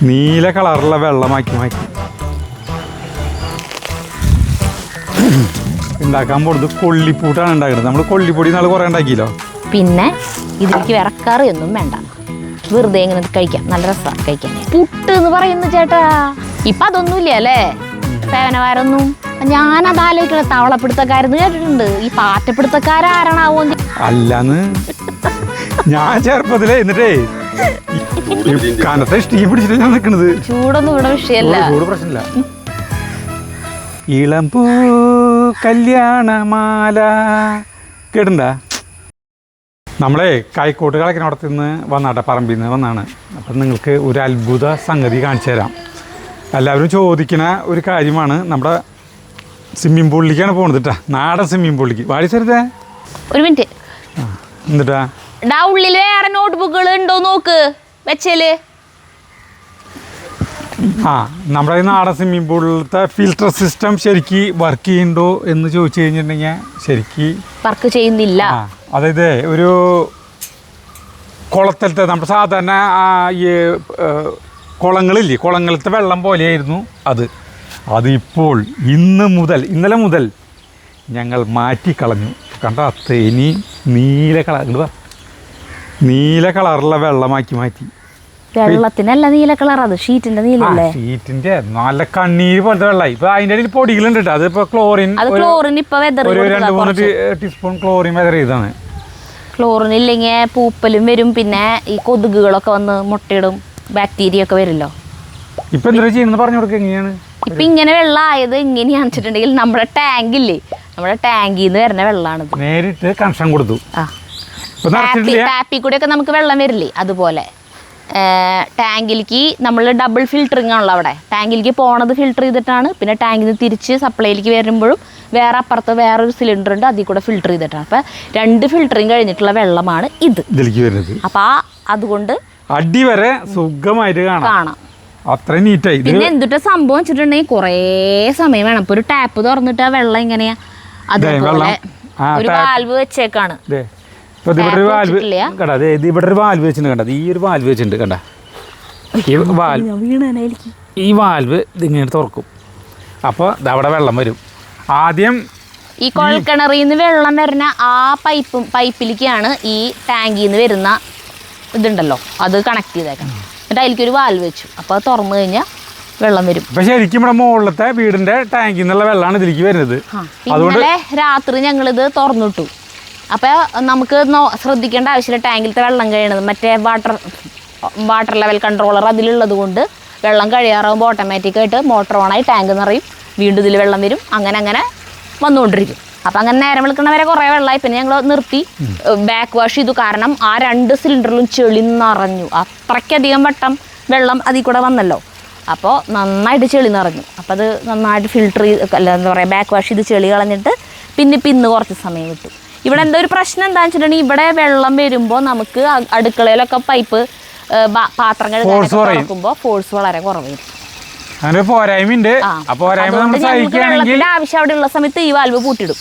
നീല കളറുള്ള വെള്ളമാക്കി മാറ്റി ഉണ്ടാക്കാൻ പോകുന്നത് കൊള്ളിപ്പൂട്ടാണ് ഉണ്ടാക്കുന്നത്. നമ്മൾ കൊള്ളിപ്പൊടി നാളെ കുറേ ഉണ്ടാക്കിയല്ലോ. പിന്നെ ഇതിലേക്ക് വേറെ കറിയൊന്നും വേണ്ട, വെറുതെ ഇങ്ങനെ കഴിക്കാം, നല്ല രസമാണ് കഴിക്കാൻ. പുട്ട് എന്ന് പറയുന്ന ചേട്ടാ ഇപ്പൊ അതൊന്നുമില്ല അല്ലേ, സേവനവാരൊന്നും. ഞാനത് ആലോചിക്കണ തവളപ്പിടുത്തക്കാരെന്ന് കേട്ടിട്ടുണ്ട്, ഈ പാറ്റപ്പിടുത്തക്കാരാരണാവോ? അല്ലാന്ന് ഞാൻ ചെറുപ്പത്തിലേ എന്നിട്ടേ കനത്തെ ഇഷ്ടീ പിടിച്ചിട്ട് ഞാൻ നിൽക്കണത്. ചൂടൊന്നും ഇവിടെ വിഷയമല്ല, ചൂട് പ്രശ്നമില്ല. ഇളമ്പൂ കല്യാണമാല കേട്ടിട്ടുണ്ടാ? നമ്മളെ കൈക്കോട്ട് കളക്കിനോടത്ത് നിന്ന് വന്നാട്ടെ, പറമ്പിൽ നിന്ന് വന്നാണ്. അപ്പം നിങ്ങൾക്ക് ഒരു അത്ഭുത സംഗതി കാണിച്ചു തരാം. എല്ലാവരും ചോദിക്കുന്ന ഒരു കാര്യമാണ്. നമ്മുടെ സ്വിമ്മിംഗ് പൂളിലേക്കാണ് പോകുന്നത് കേട്ടോ, നാടൻ സ്വിമ്മിംഗ് പൂളിലേക്ക്. വാടി ചെറുതേ ഒരു മിനിറ്റ്. എന്നിട്ടാ ഉള്ളിൽ വേറെ നോട്ട്ബുക്കുകൾ ഉണ്ടോ നോക്ക് വെച്ചേല്. നമ്മുടെ ഈ നാടൻ സ്വിമ്മിംഗ് പൂളിലത്തെ ഫിൽട്ടർ സിസ്റ്റം ശരിക്ക് വർക്ക് ചെയ്യുന്നുണ്ടോ എന്ന് ചോദിച്ചു കഴിഞ്ഞിട്ടുണ്ടെങ്കിൽ ശരിക്ക് വർക്ക് ചെയ്യുന്നില്ല. അതായത് ഒരു കുളത്തിലത്തെ നമ്മുടെ സാധാരണ ഈ കുളങ്ങളില്ലേ, കുളങ്ങളിലത്തെ വെള്ളം പോലെയായിരുന്നു അതിപ്പോൾ ഇന്നലെ മുതൽ ഞങ്ങൾ മാറ്റിക്കളഞ്ഞു. കണ്ട തേനി നീല കളറുള്ള വെള്ളമാക്കി മാറ്റി. വെള്ളത്തിനല്ല നീല കളർ, അത് ഷീറ്റിന്റെ നീലല്ലേ? ഷീറ്റിന്റെ നല്ല കണ്ണീര് പോലത്തെ വെള്ളമായി. ഇപ്പൊ അതിന്റെ ഇടയിൽ പൊടികളുണ്ട് കേട്ടോ. അതിപ്പോ ക്ലോറിൻ ഇപ്പൊ ഒരു 2-3 ടീസ്പൂൺ ക്ലോറിൻ വെതർ ചെയ്താണ്. ക്ലോറിൻ ഇല്ലെങ്കിൽ പൂപ്പലും വരും, പിന്നെ ഈ കൊതുകുകളൊക്കെ വന്ന് മുട്ടയിടും, ബാക്ടീരിയ ഒക്കെ വരുമല്ലോ. ഇപ്പൊ എന്താ ചെയ്യുന്നത് പറഞ്ഞു കൊടുക്കുക. എങ്ങനെയാണ് ഇപ്പൊ ഇങ്ങനെ വെള്ളം ആയത്? എങ്ങനെയാണെന്ന് വെച്ചിട്ടുണ്ടെങ്കിൽ നമ്മുടെ ടാങ്കില്ലേ, നമ്മുടെ ടാങ്കിൽ നിന്ന് വരുന്ന വെള്ളമാണ്. നേരിട്ട് കണക്ഷൻ കൊടുത്തു. ടാപ്പിൽ കൂടെ ഒക്കെ നമുക്ക് വെള്ളം വരില്ലേ, അതുപോലെ ടാങ്കിലേക്ക് നമ്മൾ ഡബിൾ ഫിൽറ്ററിങ് ആണല്ലോ അവിടെ. ടാങ്കിലേക്ക് പോണത് ഫിൽറ്റർ ചെയ്തിട്ടാണ്, പിന്നെ ടാങ്കിൽ നിന്ന് തിരിച്ച് സപ്ലൈയിലേക്ക് വരുമ്പോഴും വേറെ അപ്പുറത്ത് വേറൊരു സിലിണ്ടർ ഉണ്ട്, അതിൽ കൂടെ ഫിൽറ്റർ ചെയ്തിട്ടാണ്. അപ്പം 2 ഫിൽറ്ററിങ് കഴിഞ്ഞിട്ടുള്ള വെള്ളമാണ് ഇത് ഇതിലേക്ക് വരുന്നത്. അപ്പം അതുകൊണ്ട് അടി വരെ സുഖമായിട്ട് കാണാം, അത്ര നീറ്റായി. പിന്നെ എന്തിട്ട് സംഭവം വെച്ചിട്ടുണ്ടെങ്കിൽ കുറേ സമയം വേണം. ഇപ്പൊ ഒരു ടാപ്പ് തുറന്നിട്ട് ആ വെള്ളം എങ്ങനെയാ, അതുപോലെ ഒരു വാൽവ് വെച്ചേക്കാണ്. ഇവിടെ ഒരു വാൽവ് വെച്ചിട്ടുണ്ട് കണ്ടത്. ഈ ഒരു വാൽവ് വെച്ചിട്ടുണ്ട് കണ്ട. ഈ വാൽവ് ഇതിങ്ങനെ തുറക്കും, അപ്പോൾ അവിടെ വെള്ളം വരും. ആദ്യം ഈ കുഴൽക്കിണറിൽ നിന്ന് വെള്ളം വരുന്ന ആ പൈപ്പിലേക്കാണ് ഈ ടാങ്കിൽ നിന്ന് വരുന്ന ഇതുണ്ടല്ലോ, അത് കണക്ട് ചെയ്തേക്കണം. എന്നിട്ട് അതിലേക്ക് ഒരു വാൽവ് വെച്ചു, അപ്പോൾ അത് തുറന്നു കഴിഞ്ഞാൽ വെള്ളം വരും. പക്ഷെ ശരിക്കും ഇവിടെ മുകളിലത്തെ വീടിന്റെ ടാങ്കിൽ നിന്നുള്ള വെള്ളമാണ് ഇതിലേക്ക് വരുന്നത്. ഇന്നലെ രാത്രി ഞങ്ങളിത് തുറന്നിട്ടു. അപ്പോൾ നമുക്ക് ശ്രദ്ധിക്കേണ്ട ആവശ്യമില്ല, ടാങ്കിലത്തെ വെള്ളം കഴിയണത് മറ്റേ വാട്ടർ ലെവൽ കൺട്രോളർ അതിലുള്ളത് കൊണ്ട് വെള്ളം കഴിയാറാകുമ്പോൾ ഓട്ടോമാറ്റിക്കായിട്ട് മോട്ടർ ഓണായി ടാങ്ക് നിറയും, വീണ്ടും ഇതിൽ വെള്ളം വരും, അങ്ങനെ വന്നുകൊണ്ടിരിക്കും. അപ്പം അങ്ങനെ നേരം വിളിക്കണ വരെ കുറേ വെള്ളമായി. പിന്നെ ഞങ്ങൾ നിർത്തി ബാക്ക് വാഷ് ചെയ്തു. കാരണം ആ 2 സിലിണ്ടറിലും ചെളി നിറഞ്ഞു, അത്രയ്ക്കധികം വട്ടം വെള്ളം അതിൽ കൂടെ വന്നല്ലോ. അപ്പോൾ നന്നായിട്ട് ചെളി നിറഞ്ഞു. അപ്പോൾ അത് നന്നായിട്ട് ഫിൽട്ടർ എന്താ പറയുക, ബാക്ക് വാഷ് ചെയ്ത് ചെളി കളഞ്ഞിട്ട് പിന്നെ കുറച്ച് സമയം വിട്ടു. ഇവിടെ എന്തോ ഒരു പ്രശ്നം എന്താണെന്ന് വെച്ചിട്ടുണ്ടെങ്കിൽ, ഇവിടെ വെള്ളം വരുമ്പോൾ നമുക്ക് അടുക്കളയിലൊക്കെ പൈപ്പ് പാത്രം കഴുകുമ്പോൾ ഫോഴ്സ് വളരെ കുറവായിരിക്കും. വെള്ളത്തിന്റെ ആവശ്യം അവിടെ ഉള്ള സമയത്ത് ഈ വാൽവ് പൂട്ടിയിടും.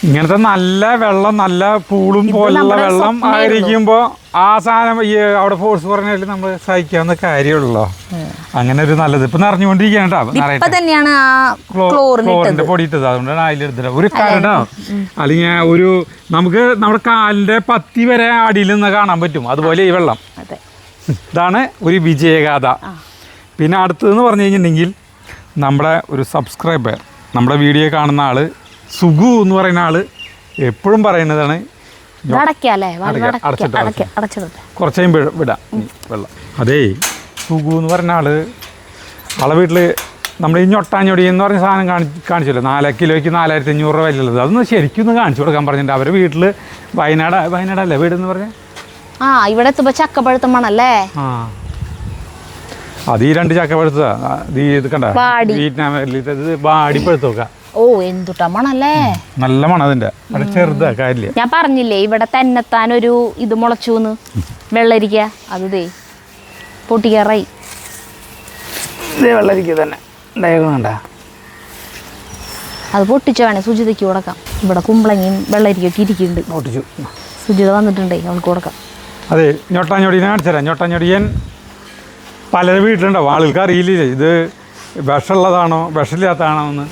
ഇങ്ങനത്തെ നല്ല വെള്ളം, നല്ല പൂളും പോലുള്ള വെള്ളം ആയിരിക്കുമ്പോൾ ആ സാധനം ഈ അവിടെ ഫോഴ്സ് പറഞ്ഞാൽ നമ്മൾ സഹിക്കാവുന്ന കാര്യമുള്ളൂ. അങ്ങനെ ഒരു നല്ലത് ഇപ്പൊ നിറഞ്ഞുകൊണ്ടിരിക്കുകയാണ് തന്നെയാണ് ക്ലോറിന്റെ പൊടി ഇട്ടത്. അതുകൊണ്ടാണ് അതിലെടുത്തത്. ഒരു കാരണം അല്ലെങ്കിൽ ഒരു നമുക്ക് നമ്മുടെ കാലിന്റെ പത്തി വരെ അടിയിൽ നിന്ന് കാണാൻ പറ്റും, അതുപോലെ ഈ വെള്ളം. ഇതാണ് ഒരു വിജയഗാഥ. പിന്നെ അടുത്തതെന്ന് പറഞ്ഞു കഴിഞ്ഞിട്ടുണ്ടെങ്കിൽ, നമ്മുടെ ഒരു സബ്സ്ക്രൈബർ, നമ്മുടെ വീഡിയോ കാണുന്ന ആള് സുഗു എന്ന് പറയുന്ന ആള് എപ്പോഴും പറയുന്നതാണ്, കുറച്ച് കഴിയുമ്പോൾ വിടാം വെള്ളം. അതേ സുഗു എന്ന് പറഞ്ഞ ആളെ വീട്ടിൽ നമ്മൾ ഈ ഞൊട്ടാഞ്ഞൊടി എന്ന് പറഞ്ഞ സാധനം കാണിച്ചല്ലോ, 4 കിലോയ്ക്ക് 4500 രൂപ വിലയുള്ളത്. അതൊന്ന് ശരിക്കും ഒന്ന് കാണിച്ചു കൊടുക്കാൻ പറഞ്ഞിട്ടുണ്ട്. അവരുടെ വീട്ടിൽ വയനാടല്ലേ വീടെന്ന് പറഞ്ഞ ഇവിടെ ചക്കപ്പഴുത്ത മണല്ലേ. അത് ഈ 2 ചക്ക പഴുത്തതാ. ഇത് കണ്ട ബാടി പഴുത്ത് നോക്കാം. ഓ എന്തുട്ടാ മണല്ലേ, നല്ല മണം അതിന്റെ. ചെറുതാ കാര്യമില്ല. ഞാൻ പറഞ്ഞില്ലേ ഇവിടെ തന്നെത്താൻ ഒരു ഇത് മുളച്ചൂന്ന്, വെള്ളരിക്ക. അത് ദേ പൊട്ടിക്കാറായി. വെള്ളരിക്ക തന്നെ അത് പൊട്ടിച്ച വേണേ സുജിതയ്ക്ക് കൊടുക്കാം. ഇവിടെ കുമ്പളങ്ങയും വെള്ളരിക്കൊക്കെ ഇരിക്കുന്നുണ്ട്. പൊട്ടിച്ചു. സുജിത വന്നിട്ടുണ്ടേ അവൾക്ക് കൊടുക്കാം. അതെ ഞൊട്ടാഞ്ഞൊടിയെ കാണിച്ചു തരാം. ഞൊട്ടാഞ്ഞൊടിയൻ പലരും വീട്ടിലുണ്ടാവും, ആളുകൾക്ക് അറിയില്ലേ ഇത് വിഷമുള്ളതാണോ വിഷമില്ലാത്തതാണോ എന്ന്.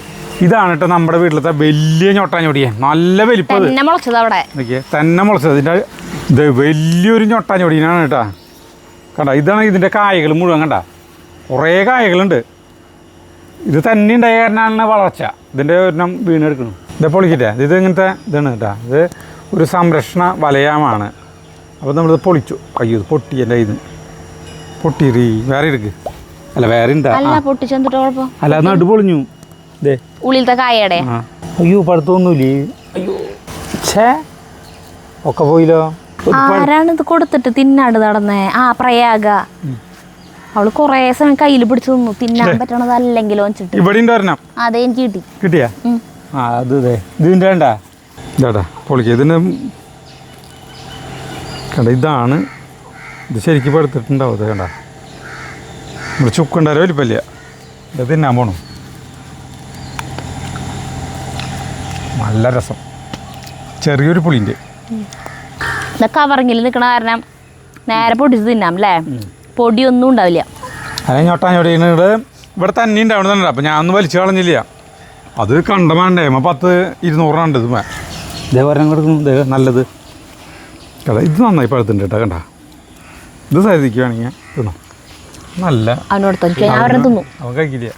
ഇതാണ് കേട്ടോ നമ്മുടെ വീട്ടിലത്തെ വലിയ ഞൊട്ടാഞ്ഞൊടിയെ, നല്ല വലിപ്പം. തന്നെ മുളച്ചത് അവിടെ തന്നെ മുളച്ചത്. ഇതിൻ്റെ ഇത് വലിയൊരു ഞൊട്ടാഞ്ഞൊടിയാണ് കേട്ടോ. കണ്ട, ഇതാണ് ഇതിൻ്റെ കായകൾ മുഴുവൻ. കണ്ട, കുറേ കായകളുണ്ട്. ഇത് തന്നെ ഉണ്ടായ കാരണമാണ് വളർച്ച. ഇതിൻ്റെ ഒരെണ്ണം വീണെടുക്കണം. ഇത് പൊളിക്കില്ലേ, ഇത് ഇങ്ങനത്തെ ഇതാണ് കേട്ടോ. ഇത് ഒരു സംരക്ഷണ വലയമാണ്. അപ്പോൾ നമ്മളിത് പൊളിച്ചു. അയ്യോ, ഇത് പൊട്ടി. എൻ്റെ ഇത് പൊട്ടി. വേറെ എടുക്ക്. അല്ല, വേറെ ഉണ്ടാ. അല്ല, അത് നടു പൊളിഞ്ഞു. ഇതേ ഉള്ളിലത്തെ കായയുടെ. അയ്യോ, പഴുത്തൊന്നുമില്ലേ. അയ്യോ, ഛേ, ഒക്കെ പോയില്ലോ. ആരാണ് ഇത് കൊടുത്തിട്ട് തിന്നാട് നടന്നേ? ആ, പ്രയാഗ. അവള് കൊറേ സമയം കയ്യിൽ പിടിച്ചു നിന്നു, തിന്നാൻ പറ്റണത് അല്ലെങ്കിലോ വെച്ചിട്ട്. ഇവിടെ ഉണ്ട്. അതെ, എനിക്ക് കിട്ടി. കിട്ടിയാ? ആ, അത് ഇതിൻ്റെ വേണ്ട. ഇതാടാ പൊളിക്ക. ഇതിന് കണ്ട, ഇതാണ്. ഇത് ശരിക്കും പടുത്തിട്ടുണ്ടാവും. ഇത് കണ്ട, ഇവിടെ ചുക്കുണ്ടാരോ വലിപ്പല്ല. ഇത് തിന്നാൻ പോണു. നല്ല രസം. ചെറിയൊരു പുളിൻ്റെ. കവറിങ്ങിൽ നിൽക്കണ കാരണം നേരെ പൊടിച്ച് തിന്നാം അല്ലേ? പൊടിയൊന്നും ഉണ്ടാവില്ല. അതെ, ഞൊട്ടാഞ്ഞൊടിയുടെ ഇവിടെ തന്നെ ഉണ്ടാവുന്നുണ്ട്. അപ്പം ഞാൻ ഒന്നും വലിച്ചു കളഞ്ഞില്ല. അത് കണ്ടമാണ്ടേ 10-200 ഇത് ഇതേപോലെ കൊടുക്കുന്നു. ഇതേ നല്ലത് കേട്ടോ. ഇത് നന്നായി പഴുത്തുണ്ട് കേട്ടോ. കണ്ട, ഇത് സരിക്കുകയാണെങ്കിൽ തിന്നോ. നല്ല അവൻ കഴിക്കില്ല.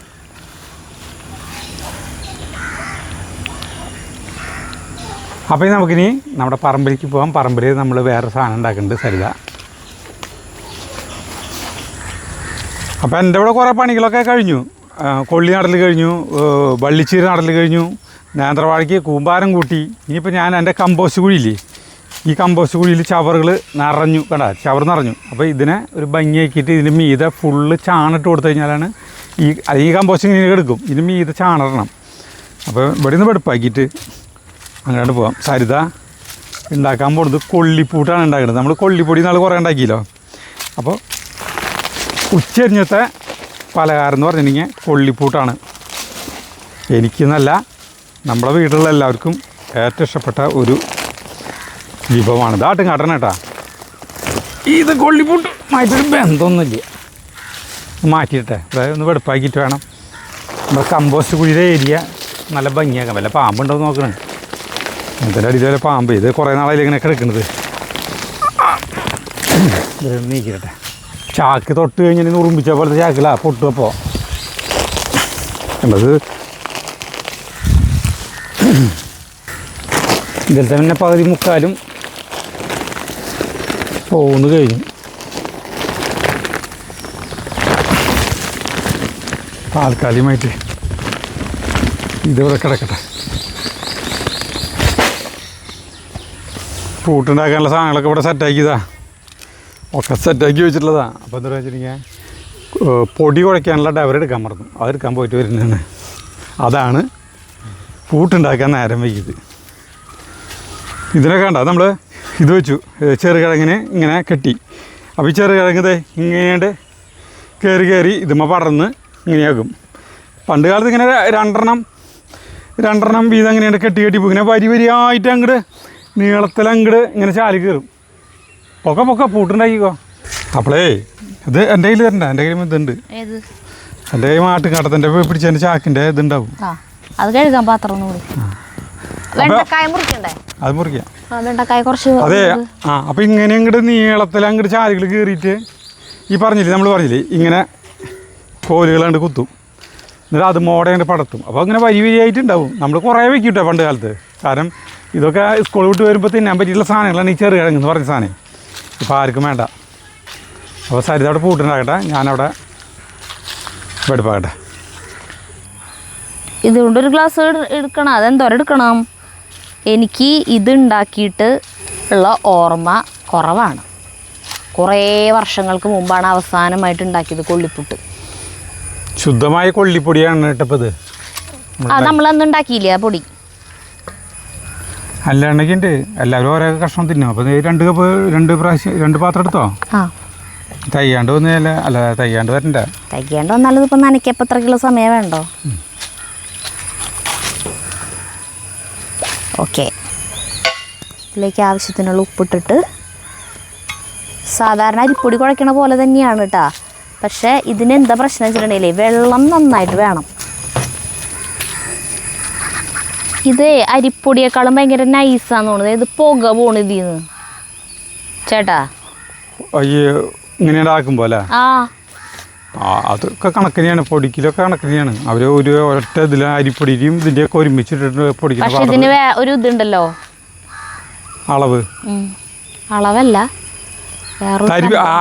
അപ്പോൾ നമുക്കിനി നമ്മുടെ പറമ്പിലേക്ക് പോകാം. പറമ്പിൽ നമ്മൾ വേറെ സാധനം ഉണ്ടാക്കുന്നുണ്ട്, സരിത. അപ്പോൾ എൻ്റെ ഇവിടെ കുറേ പണികളൊക്കെ കഴിഞ്ഞു. കൊള്ളി നടൽ കഴിഞ്ഞു, വള്ളിച്ചീര നടൽ കഴിഞ്ഞു, നേന്ത്രവാഴയ്ക്ക് കൂമ്പാരം കൂട്ടി. ഇനിയിപ്പോൾ ഞാൻ എൻ്റെ കമ്പോസ്റ്റ് കുഴിയില്ലേ, ഈ കമ്പോസ്റ്റ് കുഴിയിൽ ചവറുകൾ നിറഞ്ഞു. കണ്ട, ചവർ നിറഞ്ഞു. അപ്പോൾ ഇതിനെ ഒരു ഭംഗിയാക്കിയിട്ട് ഇതിന് മീതെ ഫുള്ള് ചാണിട്ട് കൊടുത്തു കഴിഞ്ഞാലാണ് ഈ കമ്പോസ്റ്റ് ഇങ്ങനെ എടുക്കും. ഇതിന് മീതെ ചാണിടണം. അപ്പോൾ ഇവിടെ നിന്ന് വെടുപ്പാക്കിയിട്ട് അങ്ങോട്ട് പോകാം. സരിത ഉണ്ടാക്കാൻ പോകുന്നത് കൊള്ളിപ്പൂട്ടാണ് ഉണ്ടാക്കുന്നത്. നമ്മൾ കൊള്ളിപ്പൊടി നാൾ കുറേ ഉണ്ടാക്കിയല്ലോ. അപ്പോൾ ഉച്ചരിഞ്ഞത്തെ പലഹാരം എന്ന് പറഞ്ഞിട്ടുണ്ടെങ്കിൽ കൊള്ളിപ്പൂട്ടാണ്. എനിക്കെന്നല്ല, നമ്മുടെ വീട്ടിലുള്ള എല്ലാവർക്കും ഏറ്റവും ഇഷ്ടപ്പെട്ട ഒരു വിഭവമാണ്. ഇതാട്ടും കാട്ടണം കേട്ടാ. ഇത് കൊള്ളിപ്പൂട്ട് മാറ്റിയിട്ട് ബന്ധമൊന്നുമില്ല. മാറ്റിയിട്ടെ അതായത് ഒന്ന് വെടുപ്പാക്കിയിട്ട് വേണം നമ്മുടെ കമ്പോസ്റ്റ് കുഴിയുടെ ഏരിയ നല്ല ഭംഗിയാക്കാൻ. വല്ല പാമ്പുണ്ടോ നോക്കണേ. ഇതിൻ്റെ അടിയിൽ വല്ല പാമ്പ്. ഇത് കുറേ നാളായി ഇങ്ങനെ കിടക്കുന്നത്. നീക്കിട്ടെ. ചാക്ക് തൊട്ട് കഴിഞ്ഞാൽ നുറുമ്പിച്ച പോലത്തെ ചാക്കിലാ പൊട്ടുമ്പോൾ കണ്ടത്. ഇതിലത്തെ പിന്നെ പകുതി മുക്കാലും പോന്ന് കഴിഞ്ഞു. താൽക്കാലികമായിട്ട് ഇതിവിടെ കിടക്കട്ടെ. ഫ്രൂട്ടുണ്ടാക്കാനുള്ള സാധനങ്ങളൊക്കെ ഇവിടെ സെറ്റാക്കിയതാ, ഒക്കെ സെറ്റാക്കി വെച്ചിട്ടുള്ളതാണ്. അപ്പോൾ എന്താ വെച്ചിട്ടുണ്ടെങ്കിൽ പൊടി കുഴയ്ക്കാനുള്ള ഡവർ എടുക്കാൻ മറന്നു. അതെടുക്കാൻ പോയിട്ട് വരുന്നതാണ്. അതാണ് ഫ്രൂട്ടുണ്ടാക്കാൻ നേരം വൈകിയത്. ഇതിനൊക്കെ കണ്ട, നമ്മൾ ഇത് വെച്ചു ചെറുകിഴങ്ങിന് ഇങ്ങനെ കെട്ടി. അപ്പോൾ ഈ ചെറുകിഴങ്ങ് ഇങ്ങനെ കയറി ഇതുമ്മ പടർന്ന് ഇങ്ങനെയാക്കും. പണ്ട് കാലത്ത് ഇങ്ങനെ രണ്ടെണ്ണം വീതം അങ്ങനെയാണ് കെട്ടി ഇങ്ങനെ വരിയായിട്ട് അങ്ങോട്ട് നീളത്തിലങ്ങോട്ട് ഇങ്ങനെ ചാലി കയറും. പൊക്കെ പൂട്ടുണ്ടാക്കിക്കോ. അപ്പോളേ ഇത് എൻ്റെ കയ്യിൽ തരണ്ട. എൻ്റെ കയ്യിൽ ഇതുണ്ട്. എൻ്റെ കൈ മാട്ടുകാട്ടത്തിൻ്റെ പിടിച്ചതിൻ്റെ ചാക്കിൻ്റെ ഇതുണ്ടാവും. അത് കഴുകാൻ പാത്രം അത് മുറിക്കാം. അതെ. അപ്പം ഇങ്ങനെ അങ്ങോട്ട് നീളത്തിൽ അങ്ങോട്ട് ചാലുകൾ കയറിയിട്ട് ഈ പറഞ്ഞില്ലേ, നമ്മൾ പറഞ്ഞില്ലേ, ഇങ്ങനെ കോലുകളാണ്ട് കുത്തും. എന്നിട്ട് അത് മോടേണ്ട് പടർത്തും. അപ്പോൾ അങ്ങനെ വരിയായിട്ടുണ്ടാവും. നമ്മൾ കുറേ വെക്കും കേട്ടോ പണ്ട് കാലത്ത്. കാരണം ഇതൊക്കെ സ്കൂൾ വിട്ട് വരുമ്പോൾ തിന്നാൻ പറ്റിയിട്ടുള്ള സാധനങ്ങളാണ് ഈ ചെറുകിഴങ്ങെന്ന് പറഞ്ഞ സാധനം. ഇപ്പോൾ ആർക്കും വേണ്ട. അപ്പോൾ സരിത അവിടെ പൂട്ടുണ്ടാകട്ടെ, ഞാനവിടെ വെടുപ്പാകട്ടെ. ഇതുകൊണ്ടൊരു ഗ്ലാസ് എടുക്കണം. അതെന്തോരം എടുക്കണം? എനിക്ക് ഇത് ഉണ്ടാക്കിയിട്ട് ഉള്ള ഓർമ്മ കുറവാണ്. കുറേ വർഷങ്ങൾക്ക് മുമ്പാണ് അവസാനമായിട്ട് ഉണ്ടാക്കിയത് കൊള്ളിപ്പുട്ട്. ശുദ്ധമായ കൊള്ളിപ്പൊടിയാണ് കേട്ടപ്പോൾ ഇത്. നമ്മളന്ന് ഉണ്ടാക്കിയില്ലേ ആ പൊടി? അല്ലാണ്ടെങ്കിൽ ഉണ്ട്. എല്ലാവരും ഓരോ കഷ്ണം തിന്നും. അപ്പോൾ 2 പാത്രം എടുത്തോ. തയ്യാണ്ട് വന്നല്ല. അല്ല, തയ്യാണ്ട് വരണ്ട. തയ്യാണ്ട് വന്നാലും ഇപ്പം നനയ്ക്കപ്പോൾ എത്ര കിലോ സമയം വേണ്ടോ? ഓക്കെ. ഇതിലേക്ക് ആവശ്യത്തിനുള്ള ഉപ്പിട്ടിട്ട് സാധാരണ അരിപ്പൊടി കുഴക്കണ പോലെ തന്നെയാണ് കേട്ടോ. പക്ഷേ ഇതിന് എന്താ പ്രശ്നം വെച്ചിട്ടുണ്ടെങ്കിലേ വെള്ളം നന്നായിട്ട് വേണം. ഇത് അരിപ്പൊടിയേക്കാളും ഭയങ്കര നൈസാന്ന് തോന്നുന്നത്. ഇത് പുക പോണ് ഇതിന്ന് ചേട്ടാ. ഇങ്ങനെ ഉണ്ടാക്കുമ്പോൾ അല്ലേ? അതൊക്കെ കണക്കിനെയാണ്, പൊടിക്കലൊക്കെ കണക്കിനെയാണ്. അവർ ഒരൊറ്റ ഇതിൽ അരിപ്പൊടിയും ഇതിൻ്റെയൊക്കെ ഒരുമിച്ചിട്ടിട്ട് പൊടിക്കുന്ന. പക്ഷെ ഇതിന് ഒരു ഇതുണ്ടല്ലോ, അളവല്ല,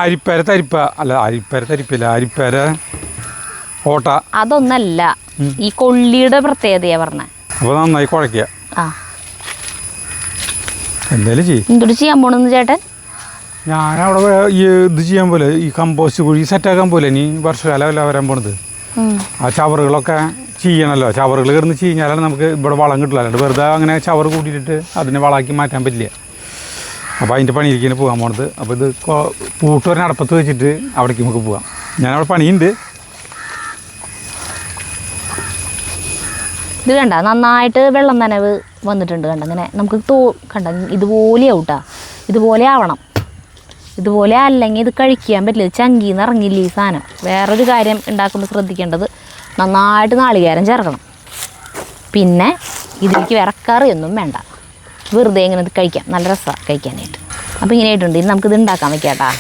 അരിപ്പേര തരിപ്പ അല്ല, അരിപ്പേര തരിപ്പില്ല, അരിപ്പേര ഓട്ട, അതൊന്നല്ല. ഈ കൊള്ളിയുടെ പ്രത്യേകതയാ പറഞ്ഞ. അപ്പോൾ നന്നായി കുഴക്കുക. എന്തായാലും ചെയ്യും. എന്തൊരു ചെയ്യാൻ പോണെന്ന് ചേട്ടൻ? ഞാനവിടെ ഈ ഇത് ചെയ്യാൻ പോലെ, ഈ കമ്പോസ്റ്റ് കുഴി സെറ്റാക്കാൻ പോലെ. ഇനി വർഷകാലമല്ല വരാൻ പോണത്. ആ ചവറുകളൊക്കെ ചെയ്യണമല്ലോ. ചവറുകൾ കിടന്ന് കഴിഞ്ഞാലാണ് നമുക്ക് ഇവിടെ വളം കിട്ടില്ല. അല്ലാണ്ട് വെറുതെ അങ്ങനെ ചവറ് കൂട്ടിയിട്ട് അതിനെ വളമാക്കി മാറ്റാൻ പറ്റില്ല. അപ്പോൾ അതിൻ്റെ പണിയിലേക്കാണ് പോകാൻ പോണത്. അപ്പോൾ ഇത് പൂട്ട് പറഞ്ഞ അടപ്പത്ത് വെച്ചിട്ട് അവിടേക്ക് നമുക്ക് പോകാം. ഞാനവിടെ പണിയുണ്ട്. ഇത് കണ്ട നന്നായിട്ട് വെള്ളം നനവ് വന്നിട്ടുണ്ട്. കണ്ട ഇങ്ങനെ നമുക്ക് കണ്ട ഇതുപോലെ ആവട്ടാ, ഇതുപോലെ ആവണം. ഇതുപോലെ അല്ലെങ്കിൽ ഇത് കഴിക്കാൻ പറ്റില്ല, ചങ്കിന്ന് ഇറങ്ങില്ല ഈ സാധനം. വേറൊരു കാര്യം ഉണ്ടാക്കുമ്പോൾ ശ്രദ്ധിക്കേണ്ടത്, നന്നായിട്ട് നാളികേരം ചേർക്കണം. പിന്നെ ഇതിലേക്ക് വേറെ കറിയൊന്നും വേണ്ട, വെറുതെ ഇങ്ങനെ ഇത് കഴിക്കാം. നല്ല രസമാണ് കഴിക്കാനായിട്ട്. അപ്പോൾ ഇങ്ങനെ ആയിട്ടുണ്ട്. ഇനി നമുക്കിത് ഉണ്ടാക്കാൻ വെക്കാട്ടാ.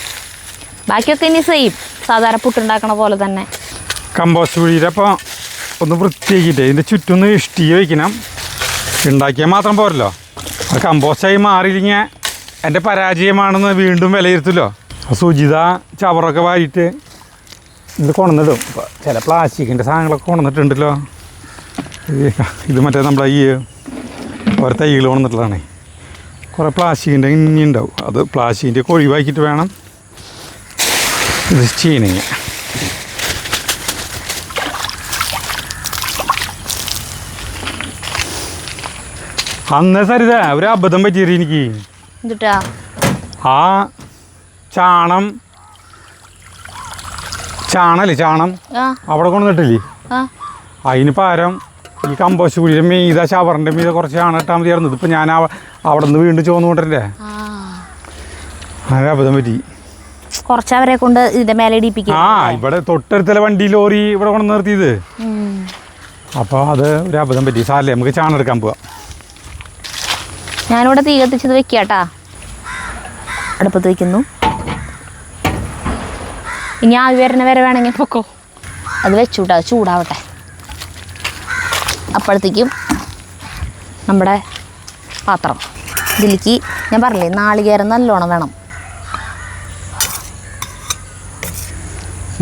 ബാക്കിയൊക്കെ ഇനി സെയിം സാധാരണ പുട്ടുണ്ടാക്കണ പോലെ തന്നെ. കമ്പോസ്റ്റ് കുഴിയുടെ അപ്പോൾ ഒന്ന് വൃത്തിയാക്കിയിട്ട് ഇതിൻ്റെ ചുറ്റൊന്ന് ഇഷ്ടിക വയ്ക്കണം. ഉണ്ടാക്കിയാൽ മാത്രം പോരല്ലോ, അത് കമ്പോസ്റ്റായി മാറിയില്ലെങ്കിൽ എൻ്റെ പരാജയമാണെന്ന് വീണ്ടും വിലയിരുത്തല്ലോ. സുജിത ചവറൊക്കെ വാരിയിട്ട് ഇത് കൊണ്ടുവന്നിടും. ചില പ്ലാസ്റ്റിക്കിൻ്റെ സാധനങ്ങളൊക്കെ കൊണ്ടുവന്നിട്ടുണ്ടല്ലോ. ഇത് മറ്റേ നമ്മുടെ ഈ ഓരോ തൈകൾ കൊണ്ടുവന്നിട്ടുള്ളതാണേ. കുറേ പ്ലാസ്റ്റിക്കിൻ്റെ ഇനി ഉണ്ടാവും. അത് പ്ലാസ്റ്റിക്കിൻ്റെ ഒക്കെ ഒഴിവാക്കിയിട്ട് വേണം ഇത് ചെയ്യണമെങ്കിൽ. അന്നേ സരിത ഒരു അബദ്ധം പറ്റിയത് എനിക്ക്. ആ ചാണല്ലേ ചാണം അവിടെ കൊണ്ടുവന്നിട്ടില്ലേ, അതിന് പകരം ഈ കമ്പോസ്റ്റ് കുഴിയുടെ മീത ചവറിൻ്റെ മീത കുറച്ച് ചാണം ഇട്ടാൽ മതിയായിരുന്നു. ഇതിപ്പോൾ ഞാൻ അവിടെ നിന്ന് വീണ്ടും ചോന്നുകൊണ്ടിരണ്ടേ, അങ്ങനെ അബദ്ധം പറ്റി. കുറച്ചവരെ കൊണ്ട് ഇതിന്റെ മേലെ ഇടിപ്പിക്കും. ഇവിടെ തൊട്ടടുത്തുള്ള വണ്ടി ലോറി ഇവിടെ കൊണ്ട് നിർത്തിയത്. അപ്പോൾ അത് ഒരു അബദ്ധം പറ്റി. സാറല്ലേ, നമുക്ക് ചാണം എടുക്കാൻ പോവാം. ഞാനിവിടെ തീ കത്തിച്ചത് വെക്കാട്ടാ, അടുപ്പത്ത് വയ്ക്കുന്നു. ഇനി ആവി വരണ വരെ വേണമെങ്കിൽ പൊക്കോ, അത് വെച്ചുവിട്ടാ, ചൂടാവട്ടെ. അപ്പോഴത്തേക്കും നമ്മുടെ പാത്രം ഇതിലേക്ക് ഞാൻ പറഞ്ഞില്ലേ, നാളികേരം നല്ലോണം വേണം.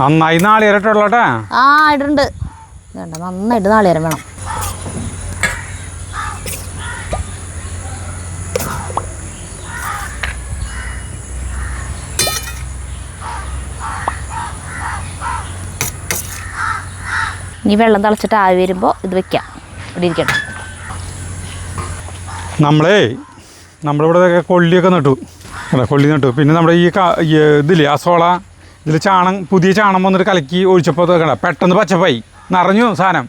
നന്നായി നാളികേരം ഇട്ടോട്ടെ. ഇടുന്നുണ്ട്. വേണ്ട, നന്നായിട്ട് നാളികേരം വേണം. ഇനി വെള്ളം തിളച്ചിട്ട് ആവി വരുമ്പോൾ ഇത് വെക്കാം. ഇവിടെ ഇരിക്കട്ടെ. നമ്മളിവിടെ കൊള്ളിയൊക്കെ നട്ടു. കൊള്ളി നട്ടു. പിന്നെ നമ്മുടെ ഈ ഇതില്ലേ അസോള, ഇതിൽ പുതിയ ചാണം വന്നിട്ട് കലക്കി ഒഴിച്ചപ്പോൾ കണ്ട പെട്ടെന്ന് പച്ചപ്പായി നിറഞ്ഞു സാധനം.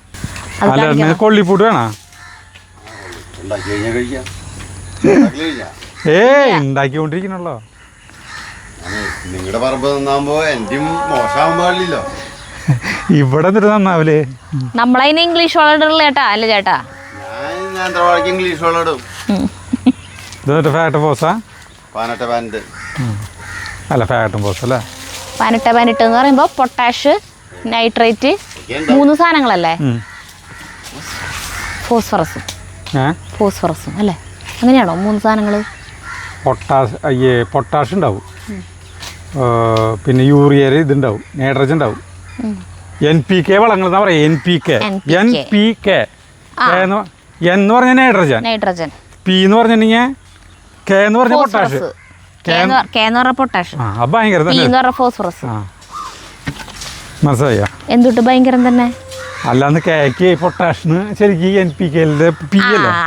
അല്ല കൊള്ളിപ്പൂട്ട് വേണോ? ഉണ്ടാക്കിക്കൊണ്ടിരിക്കണല്ലോ. നിങ്ങളുടെ പറമ്പ് നന്നാകുമ്പോ എന്റെയും മോശമാവാൻ പാടില്ലല്ലോ. ഇവിടെ എന്നിട്ട് നന്നാവൂലേ? നമ്മളതിന് ഇംഗ്ലീഷ് വളം ചേട്ടാ. അല്ല ചേട്ടാ, ഞാൻ ഇംഗ്ലീഷ് വളം ഇടും. ഫാറ്റ് പോസാ അല്ല, ഫാറ്റും പോസ് അല്ലേ? 18 എന്ന് പറയുമ്പോൾ പൊട്ടാഷ്, നൈട്രേറ്റ്, 3 സാധനങ്ങളല്ലേ? ഫോസ്ഫറസും അല്ലേ? അങ്ങനെയാണോ 3 സാധനങ്ങൾ? പൊട്ടാഷ് ഉണ്ടാവും, പിന്നെ യൂറിയ ഇതുണ്ടാവും, നൈട്രജൻ ഉണ്ടാവും, NPK വളങ്ങൾ എന്നാ പറയാ. NPK എന്ന് പറഞ്ഞ നൈട്രജൻ, പി എന്ന് പറഞ്ഞിട്ടുണ്ടെങ്കിൽ കെ എന്ന് പറഞ്ഞ പൊട്ടാഷ്, ഫോസ്ഫറസ്. മനസ്സിലായ എന്തുട്ട് ഭയങ്കരം തന്നെ. അല്ലാന്ന് കേക്ക് പൊട്ടാഷിന് ശരിക്കും NPK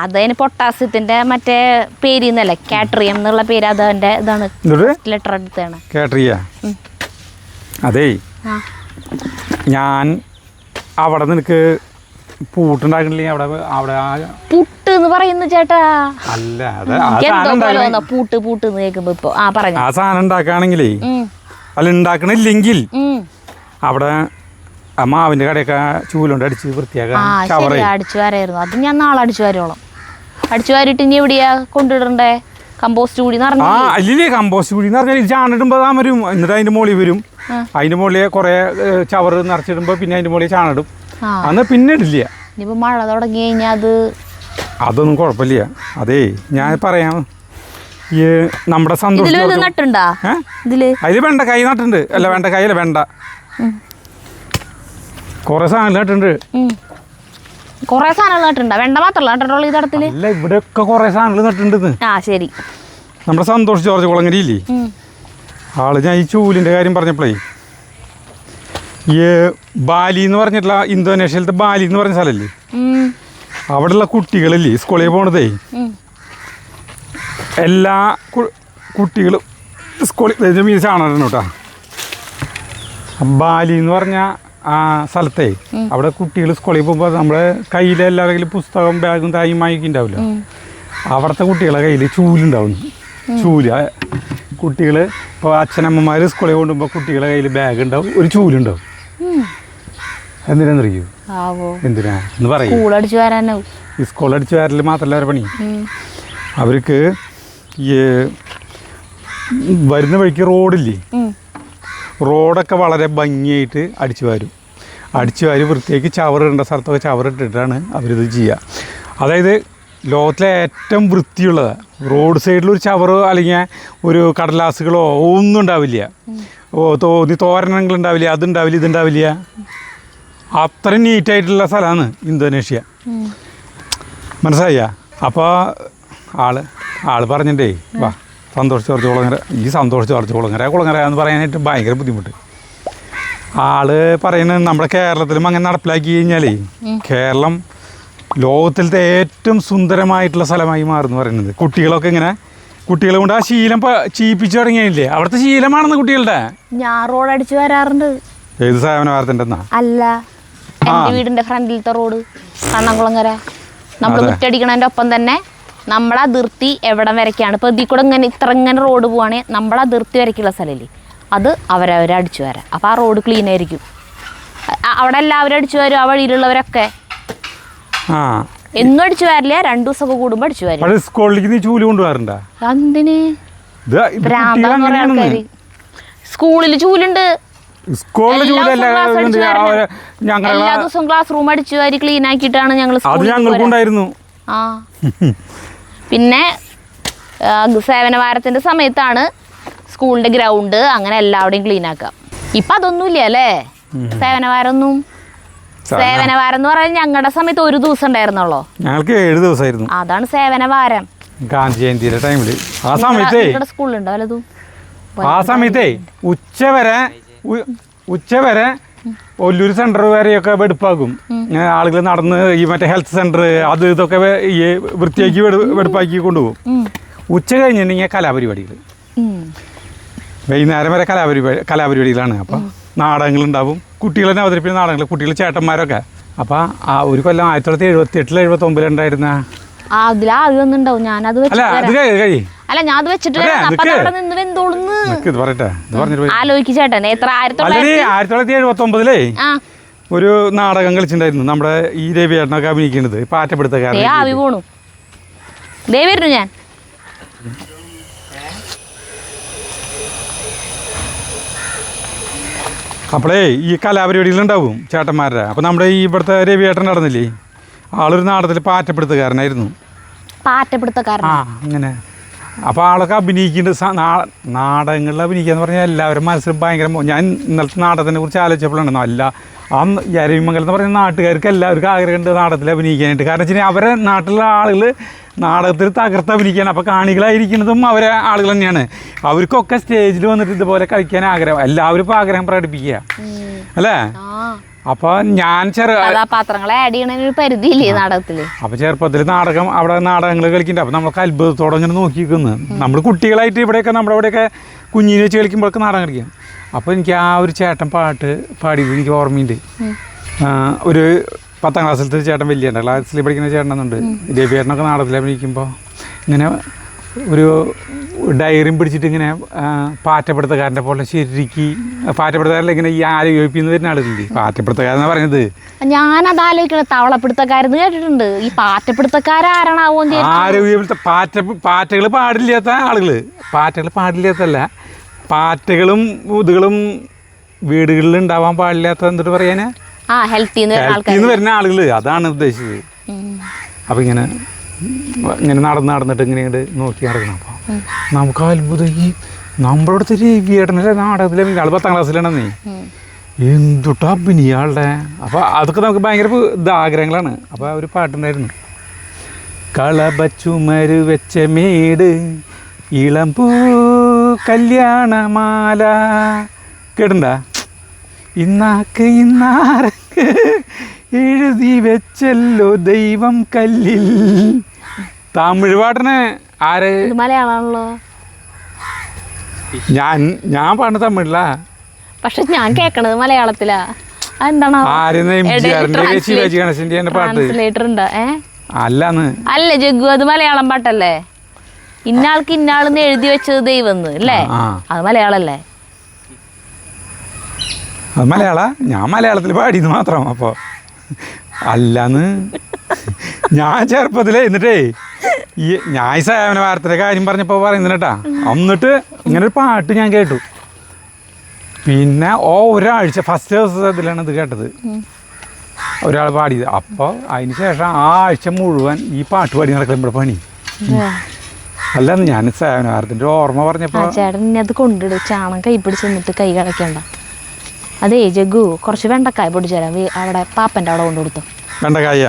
അതിന് പൊട്ടാസ്യത്തിന്റെ മറ്റേ പേര് എന്നല്ലേ, കാട്രിയം എന്നുള്ള പേര്. അതിന്റെ ഇതാണ് ലെറ്റർ എടുത്താണ് കാട്രിയ. അതേ, ഞാൻ അവിടെ നിനക്ക് പൂട്ടുണ്ടാക്കണില്ലേ? പുട്ട് എന്ന് പറയുന്നു ചേട്ടാ. അല്ല, പൂട്ട് കേൾക്കുമ്പോ ഇപ്പൊ ആ സാധനം ഉണ്ടാക്കുകയാണെങ്കിലേ, അല്ല ഉണ്ടാക്കണില്ലെങ്കിൽ അവിടെ ആ മാവിൻ്റെ കടയൊക്കെ ചൂലുകൊണ്ട് അടിച്ച് വൃത്തിയാക്കാൻ ഷവർ അടിച്ചു വാരായിരുന്നു. അത് ഞാൻ നാളെ അടിച്ചു വാരോളം. അടിച്ചു വാരിട്ട് ഇനി എവിടെയാ കൊണ്ടിടണ്ടേ? കമ്പോസ്റ്റ് കൂടി ആ അല്ലേ കമ്പോസ്റ്റ് കൂടി എന്ന് പറഞ്ഞാൽ ചാണിടുമ്പോൾ താൻ വരും, എന്നിട്ട് അതിൻ്റെ മുകളിൽ വരും. അതിൻ്റെ മുകളിൽ കുറേ ചവറ് നിറച്ചിടുമ്പോൾ പിന്നെ അതിൻ്റെ മുകളിൽ ചാണിടും. അന്ന് പിന്നെ ഇടില്ല. ഇനിയിപ്പോൾ മഴ തുടങ്ങി കഴിഞ്ഞാൽ അതൊന്നും കുഴപ്പമില്ല. അതേ ഞാൻ പറയാം, ഈ നമ്മുടെ സന്തോഷം നട്ടുണ്ടാ അതിൽ വെണ്ടക്കായ് നട്ടുണ്ട്. അല്ല വെണ്ടക്കായല്ല, വെണ്ട കുറേ സാധനങ്ങൾ നട്ടുണ്ട്. കുറേ സാധനങ്ങൾ നട്ടുണ്ടാ? വെണ്ട മാത്രമല്ല നട്ടിട്ടുള്ളൂ ഈ തടത്തില്? അല്ല, ഇവിടെയൊക്കെ കുറേ സാധനങ്ങൾ നട്ടുണ്ട്. ആ ശരി. നമ്മുടെ സന്തോഷ് ജോർജ് കുളങ്ങര ഇല്ലേ, ആള് ഞാൻ ഈ ചൂലിൻ്റെ കാര്യം പറഞ്ഞപ്പോഴേ, ഈ ബാലി എന്ന് പറഞ്ഞിട്ടുള്ള ഇന്തോനേഷ്യയിലത്തെ ബാലി എന്ന് പറഞ്ഞ സ്ഥലമല്ലേ, അവിടെയുള്ള കുട്ടികളില്ലേ സ്കൂളിൽ പോണതേ, എല്ലാ കുട്ടികളും സ്കൂളിൽ മീൻ ചാണകം കേട്ടോ. ബാലി എന്ന് പറഞ്ഞ ആ സ്ഥലത്തെ അവിടെ കുട്ടികൾ സ്കൂളിൽ പോകുമ്പോൾ നമ്മുടെ കയ്യിൽ എല്ലാവരുടെ പുസ്തകം ബാഗും തായും മായിക്കും ഉണ്ടാവില്ല. അവിടുത്തെ കുട്ടികളുടെ കയ്യിൽ ചൂലുണ്ടാവും. ചൂല് കുട്ടികൾ ഇപ്പോൾ അച്ഛനമ്മമാർ സ്കൂളിൽ കൊണ്ടുപോകുമ്പോൾ കുട്ടികളുടെ കയ്യിൽ ബാഗ് ഉണ്ടാവും, ഒരു ചൂലുണ്ടാവും. എന്തിനാന്നറിയൂ? എന്തിനാ എന്ന് പറയും. ഈ സ്കൂൾ അടിച്ചു വരൽ മാത്രമല്ല അവരുടെ പണി. അവർക്ക് ഈ വരുന്ന വഴിക്ക് റോഡില്ലേ, റോഡൊക്കെ വളരെ ഭംഗിയായിട്ട് അടിച്ചു വാരും. അടിച്ചു വാരി വൃത്തിയാക്കി ചവറിടേണ്ട സ്ഥലത്തൊക്കെ ചവറിട്ടിട്ടാണ് അവരിത് ചെയ്യുക. അതായത് ലോകത്തിലെ ഏറ്റവും വൃത്തിയുള്ളത് റോഡ് സൈഡിലൊരു ചവറോ അല്ലെങ്കിൽ ഒരു കടലാസുകളോ ഒന്നും ഉണ്ടാവില്ല. തോരണങ്ങളുണ്ടാവില്ല, അതുണ്ടാവില്ല, ഇതുണ്ടാവില്ല. അത്രയും നീറ്റായിട്ടുള്ള സ്ഥലമാണ് ഇന്തോനേഷ്യ. മനസ്സിലായ? അപ്പോൾ ആള് പറഞ്ഞിട്ടേ, വാ സന്തോഷ് ജോർജ് കുളങ്ങര, ഈ സന്തോഷ് ജോർജ് കുളങ്ങര എന്ന് പറയാനായിട്ട് ഭയങ്കര ബുദ്ധിമുട്ട്. ആള് പറയുന്നത് നമ്മുടെ കേരളത്തിലും അങ്ങനെ നടപ്പിലാക്കി കഴിഞ്ഞാലേ കേരളം ലോകത്തിലത്തെ ഏറ്റവും സുന്ദരമായിട്ടുള്ള സ്ഥലമായി മാറുമെന്ന് പറയുന്നത്. കുട്ടികളൊക്കെ ഇങ്ങനെ കുട്ടികളെ കൊണ്ട് ആ ശീലം ചീപ്പിച്ചു തുടങ്ങിയില്ലേ, അവിടുത്തെ ശീലമാണെന്ന് കുട്ടികളുടെ. ഞാൻ റോഡ് അടിച്ചു വരാറുണ്ട്. ഏത് സേവന വാരത്തിൻ്റെ അല്ല, എൻ്റെ വീടിൻ്റെ ഫ്രണ്ടിലത്തെ റോഡ് കണ്ണംകുളങ്ങര. നമ്മൾ മുറ്റടിക്കണതിൻ്റെ ഒപ്പം തന്നെ നമ്മളെ അതിർത്തി എവിടം വരയ്ക്കാണ്. ഇപ്പോൾ ഇതിൽ കൂടെ ഇങ്ങനെ റോഡ് പോവുകയാണെങ്കിൽ നമ്മളെ അതിർത്തി വരയ്ക്കുള്ള സ്ഥലമില്ലേ, അത് അടിച്ചു വരാം. അപ്പോൾ ആ റോഡ് ക്ലീൻ ആയിരിക്കും. അവിടെ എല്ലാവരും അടിച്ചു വരും, ആ വഴിയിലുള്ളവരൊക്കെ. എന്നും അടിച്ചു വരില്ല, 2 ദിവസമൊക്കെ കൂടുമ്പോൾ അടിച്ചു വരും. സ്കൂളിലേക്ക് നീ ചൂല് കൊണ്ടുപോകാറുണ്ടോ? എന്തിന്? ആൾക്കാര് സ്കൂളിൽ ചൂലുണ്ട്. എല്ലാ ദിവസവും ക്ലാസ് റൂം അടിച്ചു വാരി ക്ലീൻ ആക്കിയിട്ടാണ് ഞങ്ങൾ ഞങ്ങൾക്കുണ്ടായിരുന്നു. ആ പിന്നെ സേവന വാരത്തിന്റെ സമയത്താണ് സ്കൂളിന്റെ ഗ്രൗണ്ട് അങ്ങനെ എല്ലാവരുടെയും ക്ലീൻ ആക്കാം. ഇപ്പൊ അതൊന്നുമില്ല അല്ലേ സേവനവാരൊന്നും. സേവനവാരം എന്ന് പറഞ്ഞാൽ ഞങ്ങളുടെ സമയത്ത് 1 ദിവസം ഉണ്ടായിരുന്നുള്ളൂ. ഞങ്ങൾക്ക് 7 ദിവസമായിരുന്നു. അതാണ് സേവനവാരം. ഗാന്ധി ജയന്തിയുടെ ടൈമില് ആ സമയത്തെ സ്കൂളുണ്ടോ വലതും? ആ സമയത്തെ ഉച്ചവരെ ഒല്ലൂർ സെന്റർ വരെയൊക്കെ വെടുപ്പാക്കും. ആളുകൾ നടന്ന് ഈ മറ്റേ ഹെൽത്ത് സെന്റർ അത് ഇതൊക്കെ ഈ വൃത്തിയാക്കി വെടുപ്പാക്കി കൊണ്ടുപോകും. ഉച്ച കഴിഞ്ഞിട്ടുണ്ടെങ്കിൽ കലാപരിപാടികൾ, വൈകുന്നേരം വരെ കലാപരിപാടികളാണ്. അപ്പം നാടകങ്ങളുണ്ടാവും, കുട്ടികൾ തന്നെ അവതരിപ്പിക്കുന്ന നാടകങ്ങൾ, കുട്ടികൾ ചേട്ടന്മാരൊക്കെ. അപ്പം ആ ഒരു കൊല്ലം 1978 79 ഉണ്ടായിരുന്ന ഒരു നാടകം കളിച്ചിട്ടുണ്ടായിരുന്നു നമ്മുടെ ഈ രവിയേട്ടനൊക്കെ അഭിനയിക്കുന്നത്, പാറ്റപ്പെടുത്തക്കാരൻ. ഞാൻ അപ്പോഴേ ഈ കലാപരിപാടികളുണ്ടാവും ചേട്ടന്മാരുടെ. അപ്പം നമ്മുടെ ഈ ഇവിടുത്തെ രവിയേട്ടൻ നടന്നില്ലേ, ആളൊരു നാടകത്തിൽ പാറ്റപ്പെടുത്തുകാരനായിരുന്നു. അങ്ങനെ അപ്പോൾ ആളൊക്കെ അഭിനയിക്കുന്നുണ്ട്. നാടകങ്ങളിൽ അഭിനയിക്കുക പറഞ്ഞാൽ എല്ലാവരും മനസ്സിലും ഭയങ്കര. ഞാൻ ഇന്നലത്തെ നാടകത്തിനെ കുറിച്ച് ആലോചിച്ചപ്പോഴാണ് ആ അരവിമംഗലം എന്ന് പറയുന്ന നാട്ടുകാർക്ക് എല്ലാവർക്കും ആഗ്രഹമുണ്ട് നാടകത്തിൽ അഭിനയിക്കാനായിട്ട്. കാരണം വെച്ച് കഴിഞ്ഞാൽ അവരെ നാട്ടിലുള്ള ആളുകൾ നാടകത്തിൽ തകർത്ത് അഭിനയിക്കാൻ. അപ്പോൾ കാണികളായിരിക്കുന്നതും അവരെ ആളുകൾ തന്നെയാണ്. അവർക്കൊക്കെ സ്റ്റേജിൽ വന്നിട്ട് ഇതുപോലെ കളിക്കാൻ ആഗ്രഹം, എല്ലാവരും ഇപ്പോൾ ആഗ്രഹം പ്രകടിപ്പിക്കുക അല്ലേ. അപ്പോൾ ഞാൻ അപ്പോൾ ചെറുപ്പത്തിൽ അവിടെ നാടകങ്ങൾ കളിക്കുന്നുണ്ട്. അപ്പോൾ നമ്മളൊക്കെ അത്ഭുതത്തോടെ ഇങ്ങനെ നോക്കി നിൽക്കുന്നു. നമ്മൾ കുട്ടികളായിട്ട് ഇവിടെയൊക്കെ നമ്മുടെ ഇവിടെയൊക്കെ കുഞ്ഞിനെ വെച്ച് കളിക്കുമ്പോഴൊക്കെ നാടകം കളിക്കാം. അപ്പോൾ എനിക്ക് ആ ഒരു ചേട്ടൻ പാട്ട് പാടിയത് എനിക്ക് ഓർമ്മയുണ്ട്. ഒരു 10ാം ക്ലാസ്സിലത്തെ ചേട്ടൻ, വലിയ ക്ലാസ്സിൽ പഠിക്കുന്ന ചേട്ടനെന്നുണ്ട്. രവിയേട്ടനൊക്കെ നാടകത്തിൽ അഭിനയിക്കുമ്പോൾ ഇങ്ങനെ ഒരു ഡയറിയും പിടിച്ചിട്ട് ഇങ്ങനെ പാറ്റപ്പെടുത്തക്കാരൻ്റെ പോലെ ശരിക്ക് പാറ്റപ്പെടുത്തക്കാരല്ല ഇങ്ങനെ ഈ ആരോഗ്യിപ്പിന്ന് വരുന്ന ആളുകളില്ലേ പാറ്റപ്പെടുത്തക്കാരെന്നാണ് പറയുന്നത്. ഞാനത് ആലോചിക്കണത് തവളപ്പിടുത്തക്കാരെന്ന് കേട്ടിട്ടുണ്ട്. ഈ പാറ്റപ്പിടുത്തക്കാരാരണാവോ? ആരോഗ്യപ്പെടുത്ത പാറ്റകൾ പാടില്ലാത്ത ആളുകൾ, പാറ്റകൾ പാടില്ലാത്തല്ല, പാറ്റകളും ഇതുകളും വീടുകളിൽ ഉണ്ടാവാൻ പാടില്ലാത്ത എന്നിട്ട് പറയാന് ഹെൽത്തിന്ന് വരുന്ന ആളുകൾ, അതാണ് ഉദ്ദേശിച്ചത്. അപ്പം ഇങ്ങനെ നടന്നിട്ട് ഇങ്ങനെ നോക്കി നടക്കണം. അപ്പോൾ നമുക്ക് അത്ഭുതം, ഈ നമ്മുടെ അടുത്ത് രവിയേട്ടനല്ലേ നാടകത്തിലെ ആൾ 10ാം ക്ലാസ്സിലാണെന്നേ, എന്തുട്ടാ അഭിനയാളുടെ. അപ്പോൾ അതൊക്കെ നമുക്ക് ഭയങ്കര ആഗ്രഹങ്ങളാണ്. അപ്പോൾ ഒരു പാട്ടുണ്ടായിരുന്നു, കളപച്ചുമരു വെച്ച മേട് ഇളമ്പൂ കല്യാണമാല, കേട്ടുണ്ടാ? ഇന്നാക്ക് ഇന്നാർക്ക് എഴുതി വെച്ചല്ലോ ദൈവം കല്ലിൽ. തമിഴ് പാട്ടിന് ആര്? മലയാളമാണല്ലോ. ഞാൻ പാടുന്ന തമിഴിലാ, പക്ഷെ ഞാൻ കേക്കണത് മലയാളത്തിലാ. എന്താണ് ശിവാജി ഗണേശന്റെ പാട്ട് അല്ലാന്ന്? അല്ല ജഗ്ഗു, അത് മലയാളം പാട്ടല്ലേ? ഇന്നാൾക്ക് ഇന്നാളെന്ന് എഴുതി വെച്ചത് ദൈവം അല്ലേ? അത് മലയാളല്ലേ? അത് മലയാള? ഞാൻ മലയാളത്തിൽ പാടിയെന്ന് മാത്രം. അപ്പോൾ അല്ലാന്ന് ഞാൻ ചെറുപ്പത്തിലേ എന്നിട്ടേ ഈ ഞാൻ സേവന വാർത്തയുടെ കാര്യം പറഞ്ഞപ്പോൾ പറയുന്നേട്ടാ, എന്നിട്ട് ഇങ്ങനൊരു പാട്ട് ഞാൻ കേട്ടു. പിന്നെ ഒരാഴ്ച ഫസ്റ്റ് ദിവസത്തിലാണ് ഇത് കേട്ടത്, ഒരാൾ പാടിയത്. അപ്പോൾ അതിന് ശേഷം ആ ആഴ്ച മുഴുവൻ ഈ പാട്ട് പാടി നടക്കുമ്പോൾ പണി. അല്ലാന്ന് ഞാൻ സേവന വാർത്തൻ്റെ ഓർമ്മ പറഞ്ഞപ്പോൾ ചേട്ടൻ അത് കൊണ്ടിടും, ചാണം കൈ പിടിച്ച് നിന്നിട്ട് കൈ കളയ്ക്കണ്ട. അതേ ജഗ്ഗു, കുറച്ച് വെണ്ടക്കായ പൊട്ടിച്ചേരാം, അവിടെ പാപ്പൻ്റെ അവിടെ കൊണ്ടു കൊടുത്തു. വെണ്ടക്കായ?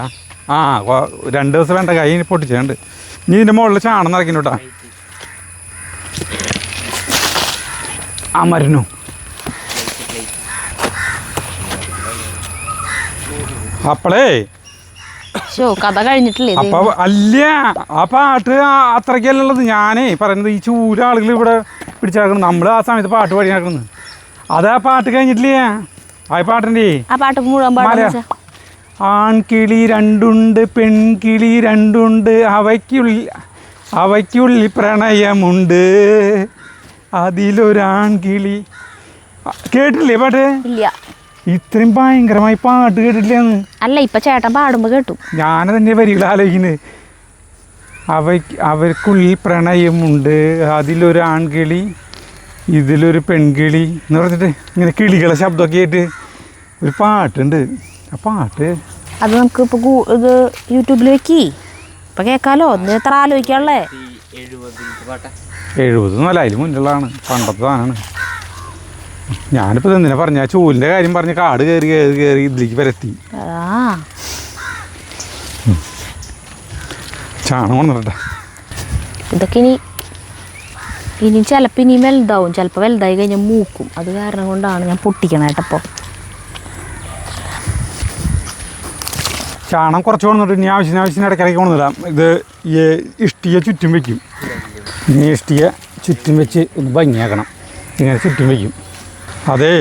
2 ദിവസം വെണ്ടക്കായ പൊട്ടിച്ചുണ്ട്. ഇനി ഇതിൻ്റെ മുകളിൽ ചാണം നിറയ്ക്കുന്നു കേട്ടാ. ആ മരുന്നു അപ്പളേ കഥ കഴിഞ്ഞിട്ടില്ലേ? അപ്പൊ അല്ല, ആ പാട്ട് അത്രയ്ക്കല്ലുള്ളത്. ഞാനേ പറയുന്നത് ഈ ചൂരാളുകൾ ഇവിടെ പിടിച്ചിറക്കണം, നമ്മൾ ആ സമയത്ത് പാട്ട് പാടി നടക്കുന്നത്. അതാ പാട്ട് കഴിഞ്ഞിട്ടില്ലേ? ആ പാട്ടിൻ്റെ ആൺകിളി രണ്ടുണ്ട് പെൺകിളി രണ്ടുണ്ട് അവയ്ക്കുള്ളിൽ പ്രണയമുണ്ട് അതിലൊരാൺകിളി. കേട്ടില്ലേ പാട്ട്? ഇല്ല. ഇത്രയും ഭയങ്കരമായി പാട്ട് കേട്ടിട്ടില്ലെന്ന്? അല്ല, ഇപ്പൊ ചേട്ടൻ പാടുമ്പോ കേട്ടു. ഞാനതന്നെ വരികൾ ആലോചിക്കുന്നത്. അവർക്കുള്ളിൽ പ്രണയമുണ്ട് അതിലൊരു ആൺകിളി ഇതിലൊരു പെൺകിളി എന്ന് പറഞ്ഞിട്ട് ഇങ്ങനെ കിളികളെ ശബ്ദമൊക്കെ ആയിട്ട് ഒരു പാട്ടുണ്ട്. ആ പാട്ട് അത് നമുക്ക് ഇപ്പൊ ഇത് യൂട്യൂബിൽ വെക്കി ഇപ്പൊ കേക്കാലോ. എത്ര ആലോചിക്കാനുള്ളേ? 70 അതിൽ മുന്നിലുള്ളതാണ്, പണ്ടത്തെ സാധനമാണ്. ഞാനിപ്പോൾ എന്തിനാ പറഞ്ഞ ചൂലിൻ്റെ കാര്യം പറഞ്ഞ് കാട് കയറി ഇതിലേക്ക് വരത്തി. ചാണം കൊണ്ടിട്ടെ. ഇതൊക്കെ ഇനി ചിലപ്പോൾ ഇനി വലുതാവും, ചിലപ്പോൾ വലുതായി കഴിഞ്ഞാൽ മൂക്കും. അത് കാരണം കൊണ്ടാണ് ഞാൻ പൊട്ടിക്കണേട്ടപ്പോൾ. ചാണം കുറച്ച് കൊണ്ടിട്ട് ഇനി ആവശ്യത്തിന് ഇടയ്ക്കിടയ്ക്ക് കൊണ്ടുവരാം. ഇത് ഈ ഇഷ്ടിക ചുറ്റും വയ്ക്കും. ഇനി ഇഷ്ടിക ചുറ്റും വെച്ച് ഒന്ന് ഭംഗിയാക്കണം. ഇങ്ങനെ ചുറ്റും വയ്ക്കും. അതേ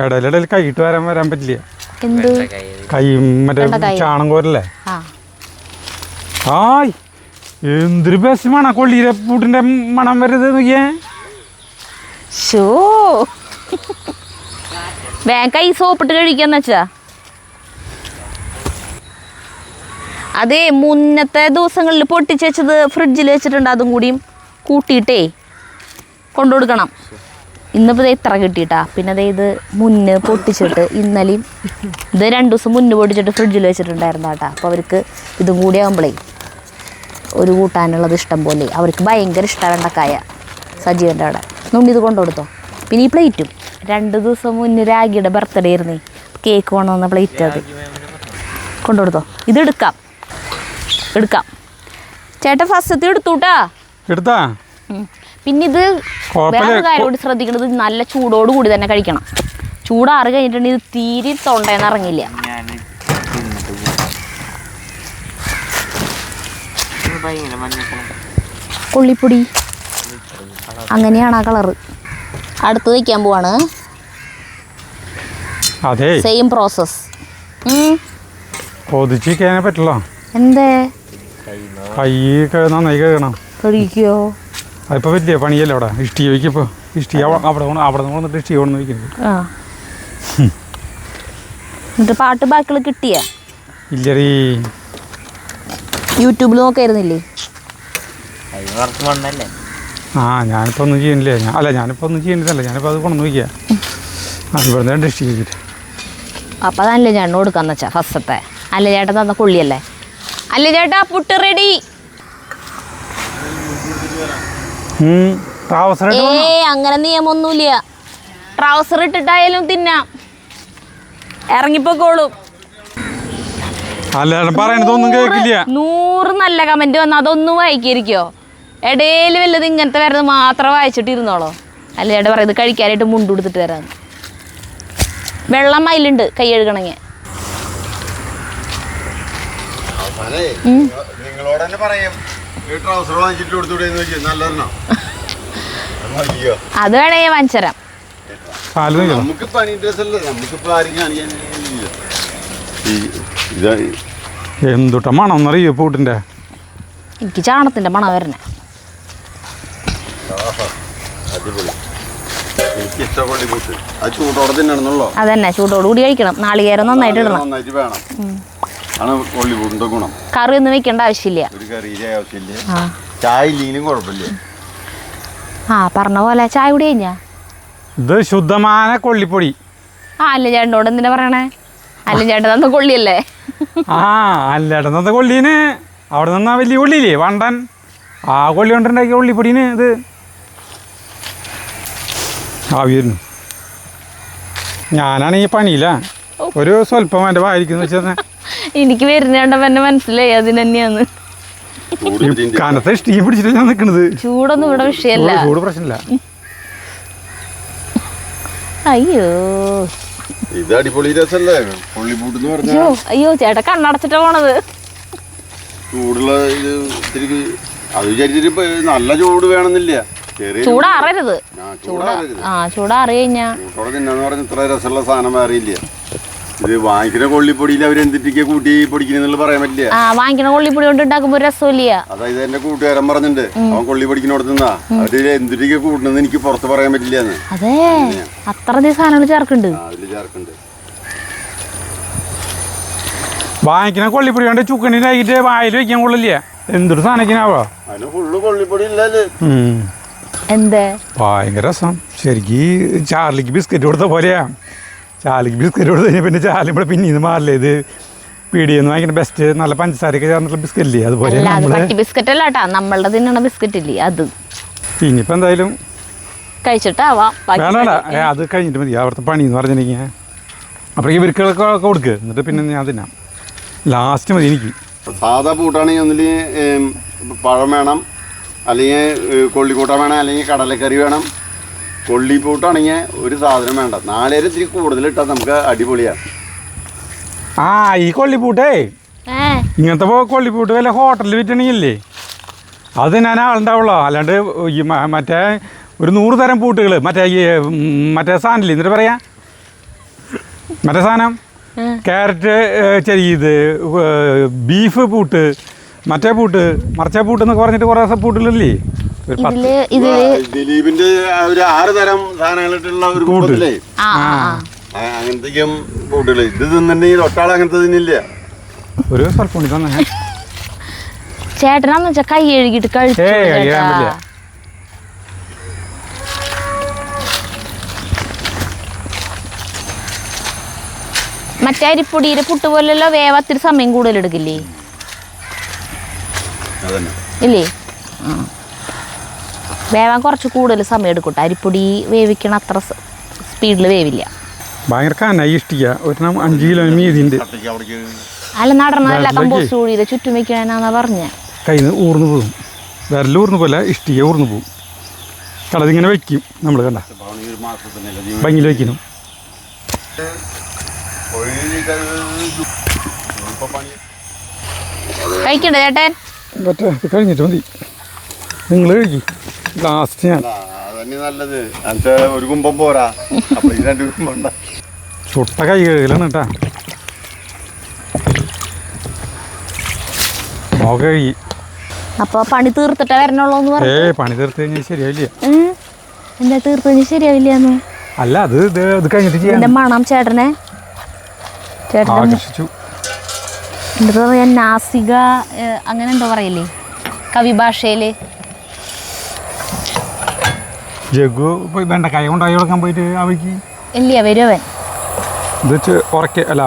ഇടയിലിടയിൽ കൈയിട്ട് വരാൻ പറ്റില്ല. എന്ത് കൈ? മറ്റേ ചാണം കോരല്ലേ? ആയ് എന്തൊരു ബസ് മണം, കൊള്ളിയിലെ പൂട്ടിൻ്റെ മണം വരുന്നത് നോക്കിയേ. കൈ സോപ്പിട്ട് കഴിക്കാന്ന് വെച്ചാ. അതേ മുന്നത്തെ ദിവസങ്ങളിൽ പൊട്ടിച്ച് വെച്ചത് ഫ്രിഡ്ജിൽ വെച്ചിട്ടുണ്ട്, അതും കൂടിയും കൂട്ടിയിട്ടേ കൊണ്ടുകൊടുക്കണം. ഇന്നിപ്പോൾ ഇത് ഇത്ര കിട്ടിയിട്ടാ. പിന്നെ അതേ ഇത് മുന്ന് പൊട്ടിച്ചിട്ട് ഇന്നലെയും ഇത് 2 ദിവസം മുന്നേ പൊട്ടിച്ചിട്ട് ഫ്രിഡ്ജിൽ വെച്ചിട്ടുണ്ടായിരുന്നു കേട്ടാ. അപ്പോൾ അവർക്ക് ഇതും കൂടി ആകുമ്പോഴേ ഒരു കൂട്ടാനുള്ളത് ഇഷ്ടം പോലെ. അവർക്ക് ഭയങ്കര ഇഷ്ടമാണ് വെണ്ടക്കായ. സജീവൻ്റെ അവിടെ നുണ്ടി ഇത് കൊണ്ടുകൊടുത്തോ. പിന്നെ ഈ പ്ലേറ്റും 2 ദിവസം മുന്നേ രാഗിയുടെ ബർത്ത്ഡേ ആയിരുന്നേ, കേക്ക് കൊണ്ടുവന്ന പ്ലേറ്റ് അത് കൊണ്ടുകൊടുത്തോ. ഇത് എടുക്കാം ചേട്ടാ, ഫസ്റ്റ് എടുത്തൂട്ടാ. എടുത്താ? പിന്നെ ഇത് വേറെ കാര്യം കൂടി ശ്രദ്ധിക്കുന്നത്, നല്ല ചൂടോട് കൂടി തന്നെ കഴിക്കണം. ചൂടാറി കഴിഞ്ഞിട്ടുണ്ടെങ്കിൽ ഇത് തീരെ തൊണ്ടേന്ന് ഇറങ്ങില്ല. കൊള്ളിപ്പൊടി അങ്ങനെയാണ് ആ കളറ്. അടുത്ത് വയ്ക്കാൻ പോവാണ്. Same process. കൊതിച്ചിരിക്കാനേ പറ്റില്ല. എന്തേ? കൈ നന്നായി കഴുകണം. കഴിക്കോ? അതിപ്പോൾ വലിയ പണിയല്ലേ അവിടെ ഇഷ്ടിക വയ്ക്കിപ്പോൾ ഇഷ്ടിക അവിടെ നിന്ന് വന്നിട്ട് ഇഷ്ടിക കൊണ്ടു വയ്ക്കുന്നത്. ആ എന്നിട്ട് പാട്ട് ബാക്കിയുള്ള കിട്ടിയ ഇല്ലീ യൂട്യൂബിൽ നോക്കായിരുന്നില്ലേ? ആ ഞാനിപ്പോൾ ഒന്നും ചെയ്യുന്നില്ലേ. ഞാനിപ്പോൾ ഒന്നും ചെയ്യുന്നില്ല. ഞാനിപ്പോൾ അത് കൊണ്ടു വയ്ക്കുക. ഇവിടെ നിന്ന് ഇഷ്ടിക വെച്ചിട്ട് അപ്പം അതല്ലേ ചേട്ടൻ കൊടുക്കാന്ന് വെച്ചാൽ ഫസ്റ്റത്തെ. അല്ല ചേട്ടൻ തന്ന കൊള്ളിയല്ലേ. അല്ല ചേട്ടാ പുട്ട് റെഡി. അങ്ങനെ നിയമൊന്നുമില്ല. ട്രൗസർ ഇട്ടിട്ടായാലും തിന്നാം. ഇറങ്ങിപ്പോക്കോളും. പറയണതൊന്നും കേൾക്കില്ല. 100 നല്ല കമന്റ് വന്നാൽ അതൊന്നും വായിക്കായിരിക്കോ? ഇടയിൽ വല്ലത് ഇങ്ങനത്തെ വരുന്നത് മാത്രം വായിച്ചിട്ട് ഇരുന്നോളോ. അല്ല ചേട്ടാ പറയുന്നത് കഴിക്കാനായിട്ട് മുണ്ട് കൊടുത്തിട്ട് വരാന്ന്. വെള്ളം അതിലുണ്ട് കൈ കഴുകണമെങ്കിൽ. നിങ്ങളോട് തന്നെ പറയാം ട്രൗസർ വാങ്ങിച്ചിട്ട് കൊടുത്തൂടെ നല്ലതെന്നോ. അത് വേണേ വാങ്ങിച്ചരാം. നമുക്ക് പണി ഡ്രസ്സല്ലേ, നമുക്കിപ്പോ ആരും കാണിക്കാൻ എന്തുട്ട മണം എന്നറിയോ പൂട്ടിന്റെ? എനിക്ക് ചാണത്തിന്റെ മണം വരണേ. അടിപൊളി. എനിക്ക് ഇഷ്ടപ്പെട്ട പൂട്ട്. അത് ചൂടോടെ തിന്നണമെന്നുള്ളോ? അതന്നെ, ചൂടോടുകൂടി കഴിക്കണം. നാളികേരം നന്നായിട്ട് ഇടണം. നന്നായിട്ട് വേണം. ആണ് കൊള്ളിപ്പൂട്ടിന്റെ ഗുണം. കറി ഒന്നും വെക്കേണ്ട ആവശ്യമില്ല. ഒരു കറിയിലെ ആവശ്യമില്ല. ചായ ഇല്ലെങ്കിലും കുഴപ്പമില്ല. ആ പറഞ്ഞ പോലെ ചായ കൂടി കഴിഞ്ഞാ. ഇത് ശുദ്ധമായ കൊള്ളിപ്പൊടി. അല്ല ചേട്ടനോട് എന്തിനാ പറയണേ? അല്ല ചേട്ടൻ തന്ന കൊള്ളിയല്ലേ? അല്ലേട്ടൻ തന്ന കൊള്ളീന് അവിടെ നിന്നാ വലിയ കൊള്ളിയില്ലേ വണ്ടൻ, ആ കൊള്ളി കൊണ്ടുണ്ടാക്കിയ കൊള്ളിപ്പൊടീന് ഇത് ആവിയായിരുന്നു. ഞാനാണെങ്കിൽ പണിയില്ല. ഒരു സ്വല്പം എൻ്റെ വായിരിക്കുന്നു വെച്ചാൽ എനിക്ക് വരുന്നുണ്ടപ്പോ എന്നെ മനസ്സിലായി അതിന് തന്നെയാന്ന്. കനത്തെ ഇഷ്ടീം പിടിച്ചിട്ട് ഞാൻ നിൽക്കണത്. ചൂടൊന്നും ഇവിടെ വിഷയമല്ല. ചൂട് പ്രശ്നമില്ല. അയ്യോ ഇത് അടിപൊളി രസല്ലേ കൊള്ളിപ്പൂട്ട് എന്ന് പറഞ്ഞാൽ. അയ്യോ ചേട്ടാ കണ്ണടച്ചിട്ടാ പോണത്. ചൂടുള്ള ഇത് ഇത്തിരി അത് വിചാരിച്ചിട്ട് നല്ല ചൂട് വേണമെന്നില്ല. ചൂടാറരുത്. ചൂടാറി കഴിഞ്ഞാ ചൂടോടെ തിന്നാന്ന് പറഞ്ഞ ഇത്ര രസമുള്ള സാധനം വേറെ ഇല്ല. ഇത് വാങ്ങിക്കുന്ന കൊള്ളിപ്പൊടിയിൽ അവർ എന്തിട്ടൊക്കെ കൂട്ടി പൊടിക്കുന്നുള്ള പറയാൻ പറ്റില്ല. വാങ്ങിക്കുന്ന കൊള്ളിപ്പൊടി കൊണ്ട് ഉണ്ടാക്കുമ്പോ രസമില്ല. അതായത് എന്റെ കൂട്ടുകാരൻ പറഞ്ഞിട്ടുണ്ട് അവൻ കൊള്ളി പൊടിക്കുന്നോടത്തുനിന്നാ അവര് എന്തിട്ടൊക്കെ കൂട്ടണെന്ന് എനിക്ക് പുറത്ത് പറയാൻ പറ്റില്ല. അതെ അത്ര സാധനങ്ങൾ ചേർക്കുന്നുണ്ട്. അതില് ചേർക്കുന്നുണ്ട്. വാങ്ങിക്കുന്ന കൊള്ളിപ്പൊടി കൊണ്ട് ചുക്കണിലാക്കിട്ട് വായിൽ വെക്കാൻ കൊള്ളില്ല. എന്തൊരു സാധനത്തിനാവോ അതിന് ഫുള്ള് കൊള്ളിപ്പൊടി ഇല്ലല്ലേ. എന്തേ ഭയങ്കര രസം. ശരിക്കും ചാർലിക്ക് ബിസ്ക്കറ്റ് കൊടുത്ത പോലെയാ. ചാലിക്ക് ബിസ്ക്കറ്റ് കൊടുത്ത് കഴിഞ്ഞാൽ പിന്നെ ചാലും ഇവിടെ പിന്നീന്ന് മാറില്ലേ. ഇത് പീടിയെന്ന് വാങ്ങിക്കുന്ന ബെസ്റ്റ് നല്ല പഞ്ചസാരയൊക്കെ ചേർന്നിട്ടുള്ള ബിസ്ക്കറ്റ് ഇല്ലേ, അതുപോലെ ബിസ്ക്കറ്റ് അല്ല കേട്ടാ നമ്മളുടെ തിന്നണ ബിസ്ക്കറ്റ് ഇല്ലേ അത്. ഇനിയിപ്പോൾ എന്തായാലും കഴിച്ചിട്ടാവാം. വേണ്ട അത് കഴിഞ്ഞിട്ട് മതി. അവിടുത്തെ പണി എന്ന് പറഞ്ഞിട്ടുണ്ടെങ്കിൽ അപ്പോൾ ഈ വിരുക്കളൊക്കെ കൊടുക്കുക. എന്നിട്ട് പിന്നെ ഞാൻ തിന്നാം. ലാസ്റ്റ് മതി എനിക്ക്. സാധാ പൂട്ടാണെങ്കിൽ ഒന്നിൽ പഴം വേണം, അല്ലെങ്കിൽ കൊള്ളിക്കൂട്ടം വേണം, അല്ലെങ്കിൽ കടലക്കറി വേണം. കൊള്ളിപ്പൂട്ടാണെങ്കിൽ ഒരു സാധനം വേണ്ട. നാളേരം ഇത്തിരി കൂടുതലിട്ടാൽ നമുക്ക് അടിപൊളിയാണ്. ഈ കൊള്ളിപ്പൂട്ടേ ഇങ്ങനത്തെ കൊള്ളിപ്പൂട്ട് വല്ല ഹോട്ടലിൽ വിറ്റണില്ലേ അത് ഞാൻ ആളുണ്ടാവുള്ളൂ. അല്ലാണ്ട് ഈ മറ്റേ ഒരു 100 തരം പൂട്ടുകൾ മറ്റേ സാധനമില്ലേ എന്നിട്ട് പറയാ മറ്റേ സാധനം ക്യാരറ്റ് ചെറിയത് ബീഫ് പൂട്ട് മറ്റേ പൂട്ട് മറിച്ച പൂട്ട് എന്നൊക്കെ പറഞ്ഞിട്ട് കുറേ പൂട്ടുകളില്ലേ. ദിലീപിന്റെ ഒരു 6 തരം സാധനങ്ങളിട്ടുള്ള ഒരു കൂട്ടത്തിലേ അങ്ങനത്തേക്കും കൂട്ടുകള്. ഇത് തിന്നിട്ടുണ്ടെങ്കിൽ ഒട്ടാൾ അങ്ങനത്തെ തിന്നില്ല. ഒരു സ്വല്പം തന്നെ ചേട്ടനാന്ന് വെച്ചാ കൈ കഴുകിട്ട് കഴിച്ചു. മറ്റേ അരിപ്പൊടിയുടെ പുട്ട് പോലെയല്ലോ വേവത്തിരി സമയം കൂടുതൽ എടുക്കില്ലേ ഇല്ലേ? വേവാൻ കുറച്ച് കൂടുതൽ സമയം എടുക്കട്ടെ. അരിപ്പൊടി വേവിക്കണ അത്ര സ്പീഡിൽ വേവില്ല. ഭയങ്കര കനായി ഇഷ്ടിക്ക. ഒരെണ്ണം 5 കിലോ മീതിൻ്റെ അല്ല നടണതല്ല കമ്പോസ്റ്റ് കൂടിയില്ല ചുറ്റും വെക്കണമെന്നാ പറഞ്ഞ. കയ്യിൽ നിന്ന് ഊർന്നു പോകും. വിരൽ ഊർന്നു പോലെ ഇഷ്ടിക ഊർന്നു പോകും. കളതിങ്ങനെ വെക്കും നമ്മൾ കണ്ട ഭംഗിയിൽ വെക്കണം. കഴിക്കണ്ടേ ചേട്ടൻ? കഴിഞ്ഞിട്ട് മതി. നിങ്ങൾ കഴിക്കും. ലാസ്റ്റ് ഞാൻ നല്ലത് ഒരു കുമ്പം പോരാ. അപ്പൊ 2 കുമ്പം ചുട്ട കൈ കഴുകലാണ് കേട്ടാ. കഴുകി അപ്പോൾ പണി തീർത്തിട്ടേ വരണുള്ളൂ എന്ന് പറഞ്ഞു. പണി തീർത്ത് കഴിഞ്ഞാൽ ശരിയാവില്ല. എന്താ തീർത്ത് കഴിഞ്ഞാൽ ശരിയാവില്ലെന്ന്? അല്ല അത് ഇത് കഴിഞ്ഞിട്ട് ചെയ്യാം. എൻ്റെ മണം ചേട്ടനെ ആകർഷിച്ചു. എന്താ പറയാ, നാസിക അങ്ങനെ എന്തോ പറയില്ലേ കവി ഭാഷയിൽ. ജഗു വെണ്ടക്കായ കൊണ്ടായി കൊടുക്കാൻ പോയിട്ട് അവയ്ക്ക് ഇല്ല വരുവൻ ഇത് ഉറക്കെ അല്ല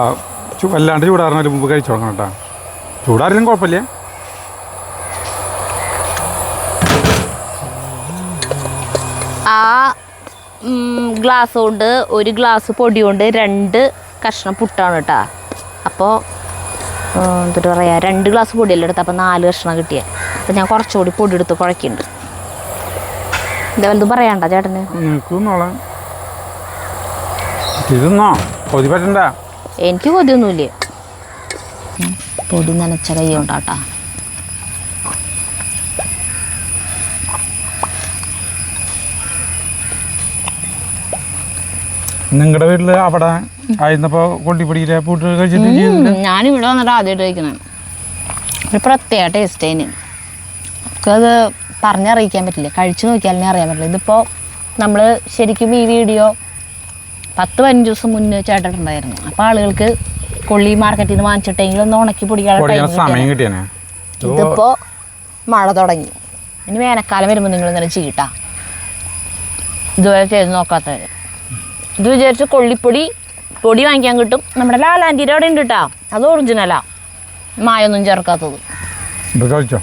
വല്ലാണ്ട് ചൂടാറുന്നതിന് മുമ്പ് കഴിച്ചു തുടങ്ങണം കേട്ടോ. ചൂടാറിലും കുഴപ്പമില്ല. ആ ഗ്ലാസ് കൊണ്ട് ഒരു ഗ്ലാസ് പൊടി കൊണ്ട് 2 കഷ്ണം പുട്ടാണ് കേട്ടോ. അപ്പോൾ എന്നിട്ട് പറയാ 2 ഗ്ലാസ് പൊടിയല്ലേ എടുത്ത്, അപ്പോൾ 4 കഷ്ണം കിട്ടിയ. അപ്പോൾ ഞാൻ കുറച്ചുകൂടി പൊടി എടുത്ത് കുഴക്കുന്നുണ്ട്. ഇതേവലത് പറയാണ്ട ചേട്ടന്? ഇതൊന്നോ കൊതി പറ്റണ്ട. എനിക്ക് കൊതിയൊന്നുമില്ല. പൊടി നനച്ച കൈ കൊണ്ടാട്ടാ. നിങ്ങളുടെ വീട്ടില് അവിടെ ആയിരുന്നപ്പോ കൊണ്ടിപ്പൊടിയിലെ പൂട്ട് കഴിച്ചിട്ട്? ഞാനിവിടെ വന്നിട്ട് ആദ്യമായിട്ട് കഴിക്കണം. ഒരു പ്രത്യേക ടേസ്റ്റ് അതിന്. നമുക്കത് പറഞ്ഞറിയിക്കാൻ പറ്റില്ല, കഴിച്ചു നോക്കിയാലേ അറിയാൻ പറ്റില്ല. ഇതിപ്പോൾ നമ്മൾ ശരിക്കും ഈ വീഡിയോ 10-15 ദിവസം മുന്നേ ചേട്ടിട്ടുണ്ടായിരുന്നു. അപ്പോൾ ആളുകൾക്ക് കൊള്ളി മാർക്കറ്റിൽ നിന്ന് വാങ്ങിച്ചിട്ടെങ്കിലും ഒന്ന് ഉണക്കി പൊടിക്കാൻ സമയം കിട്ടിയാണ്. ഇതിപ്പോൾ മഴ തുടങ്ങി. ഇനി വേനൽക്കാലം വരുമ്പോൾ നിങ്ങൾ ഇങ്ങനെ ചെയ്യട്ടാ. ഇതുവരെ ചെയ്ത് നോക്കാത്തവർ ഇത് വിചാരിച്ച് പൊടി വാങ്ങിക്കാൻ കിട്ടും. നമ്മുടെ ലാലാൻറ്റീൻ്റെ അവിടെ ഉണ്ട് കേട്ടോ. അത് ഒറിജിനലാ, മായൊന്നും ചേർക്കാത്തത്. ഇത് കഴിച്ചോ.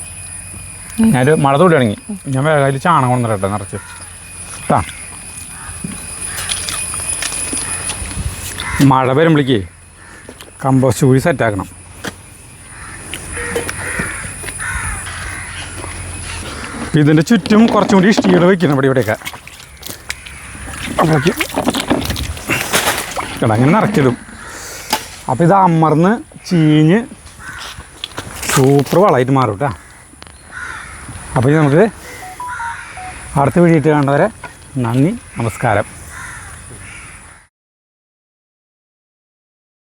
ഞാനൊരു മഴ തൊടി ഇറങ്ങി. ഞാൻ വേഗം ചാണകം കൊണ്ടുവരട്ടെ നിറച്ച് കേട്ടാ. മഴ വരുമ്പോഴേക്ക് കമ്പോസ്റ്റ് കൂടി സെറ്റാക്കണം. ഇതിൻ്റെ ചുറ്റും കുറച്ചും കൂടി ഇഷ്ടികൾ വയ്ക്കണം ഇവിടെയൊക്കെ. അപ്പോഴേക്ക് കേട്ടോ അങ്ങനെ നിറച്ചിടും. അപ്പോൾ ഇത് അമർന്ന് ചീഞ്ഞ് സൂപ്പർ വളമായിട്ട് മാറും കേട്ടോ. അപ്പോൾ നമുക്ക് അടുത്ത വീഡിയോ ഇട്ട് കണ്ടവരെ നന്ദി, നമസ്കാരം.